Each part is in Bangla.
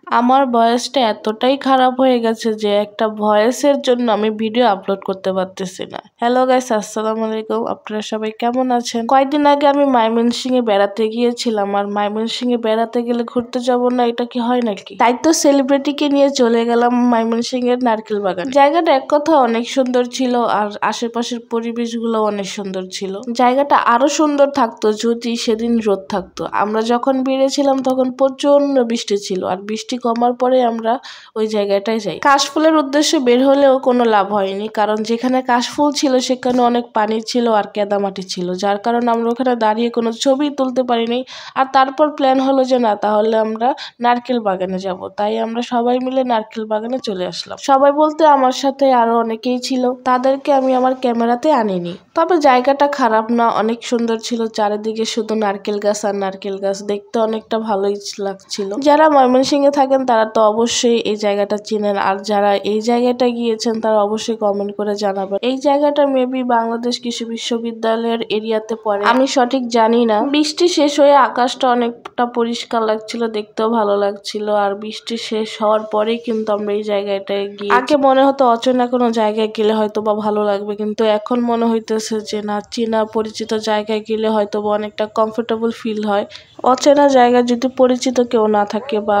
আমার ভয়েসটা এতটাই খারাপ হয়ে গেছে যে একটা ভয়েসের জন্য আমি ভিডিও আপলোড করতে পারতেছি না। হ্যালো গাইস, আসসালামু আলাইকুম। আপনারা সবাই কেমন আছেন? কয়েকদিন আগে আমি ময়মনসিংহে বেড়াতে গিয়েছিলাম, আর ময়মনসিংহে বেড়াতে গেলে ঘুরতে যাব না, এটা কি হয় নাকি? তাই তো সেলিব্রিটিকে নিয়ে চলে গেলাম ময়মনসিংহের নারকেল বাগান। জায়গাটা এক কথা অনেক সুন্দর ছিল, আর আশেপাশের পরিবেশগুলো অনেক সুন্দর ছিল। জায়গাটা আরো সুন্দর থাকতো যদি সেদিন রোদ থাকতো। আমরা যখন বেরিয়েছিলাম তখন প্রচন্ড বৃষ্টি ছিল, আর বৃষ্টি কমার পরে আমরা ওই জায়গাটায় যাই। কাশফুলের উদ্দেশ্যে বের হলেও কোনো লাভ হয়নি, কারণ যেখানে কাশফুল ছিল সেখানে অনেক পানি ছিল আর কাদামাটি ছিল, যার কারণে আমরা ওখানে দাঁড়িয়ে কোনো ছবি তুলতে পারিনি। আর তারপর প্ল্যান হলো যে না, তাহলে আমরা নারকেল বাগানে যাব। তাই আমরা সবাই মিলে নারকেল বাগানে চলে আসলাম। সবাই বলতে আমার সাথে আরো অনেকেই ছিল, তাদেরকে আমি আমার ক্যামেরাতে আনিনি। তবে জায়গাটা খারাপ না, অনেক সুন্দর ছিল। চারিদিকে শুধু নারকেল গাছ আর নারকেল গাছ, দেখতে অনেকটা ভালোই লাগছিল। যারা ময়মনসিংহে থাকেন তারা তো অবশ্যই এই জায়গাটা চিনেন, আর যারা এই জায়গাটা গিয়েছেন তারা অবশ্যই কমেন্ট করে জানাবেন। এই জায়গাটা মেবি বাংলাদেশ কৃষি বিশ্ববিদ্যালয়ের এরিয়াতে পড়ে, আমি সঠিক জানি না। বৃষ্টি শেষ হয়ে আকাশটা অনেকটা পরিষ্কার লাগছিল, দেখতেও ভালো লাগছিল। আর বৃষ্টি শেষ হওয়ার পরেই কিন্তু আমরা এই জায়গাটায় গিয়ে, আগে মনে হতো অচেনা কোনো জায়গায় গেলে হয়তো বা ভালো লাগবে, কিন্তু এখন মনে হইতেছে যে না, চেনা পরিচিত জায়গায় গেলে হয়তো বা অনেকটা কমফোর্টেবল ফিল হয়। অচেনা জায়গায় যদি পরিচিত কেউ না থাকে বা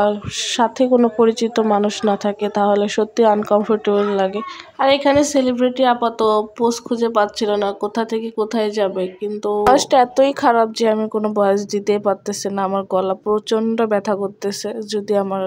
সাথে কোনো পরিচিত মানুষ না থাকে তাহলে সত্যি আনকমফোর্টেবল লাগে। আর এখানে সেলিব্রিটি আপাতত পোজ খুঁজে পাচ্ছিল না, কোথা থেকে কোথায় যাবে। কিন্তু ভয়েসটা এতই খারাপ যে আমি কোনো ভয়েস দিতেই পারতেছি না, আমার গলা প্রচন্ড ব্যথা করতেছে। যদি আমার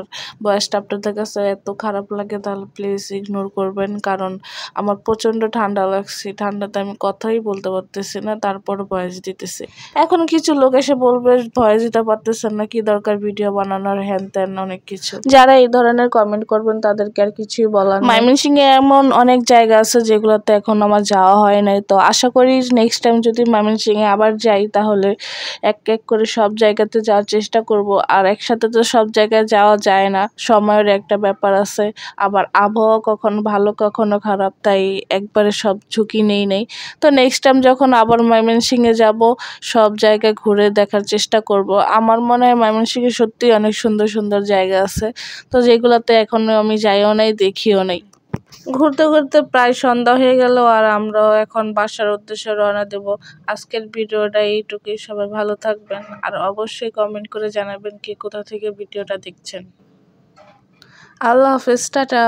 ভয়েসটা আপনাদের কাছে এত খারাপ লাগে তাহলে প্লিজ ইগনোর করবেন, কারণ আমার প্রচন্ড ঠান্ডা লাগছে। ঠান্ডাতে আমি কথাই বলতে পারতেছি না, তারপর ভয়েস দিতেছি। এখন কিছু লোক এসে বলবে ভয়েস দিতে পারতেছেন না, কি দরকার ভিডিও বানানোর, হ্যান ত্যান অনেক কিছু। যারা এই ধরনের কমেন্ট করবেন তাদেরকে আর কিছুই বলার নেই। ময়মনসিংহে এমন অনেক জায়গা আছে যেগুলোতে এখন আমার যাওয়া হয় নাই, তো আশা করি নেক্সট টাইম যদি ময়মনসিংহে আবার যাই তাহলে এক এক করে সব জায়গাতে যাওয়ার চেষ্টা করব। আর একসাথে তো সব জায়গায় যাওয়া যায় না, সময়ের একটা ব্যাপার আছে, আবার আবহাওয়া কখনো ভালো কখনো খারাপ, তাই একবারে সব ঝুঁকি নেই। তো নেক্সট টাইম যখন আবার ময়মনসিংহে যাব সব জায়গায় ঘুরে দেখার চেষ্টা করব। আমার মনে হয় ময়মনসিংহে সত্যি অনেক সুন্দর সুন্দর জায়গা আছে, তো যেগুলোতে এখনো আমি যাইও নাই, দেখিও নাই। ঘুরতে ঘুরতে প্রায় সন্ধ্যা হয়ে গেল, আর আমরাও এখন বাসার উদ্দেশ্যে রওনা দেব। আজকের ভিডিওটা এইটুকুই। সবাই ভালো থাকবেন, আর অবশ্যই কমেন্ট করে জানাবেন কে কোথা থেকে ভিডিওটা দেখছেন। আল্লাহ হাফেজ, টাটা।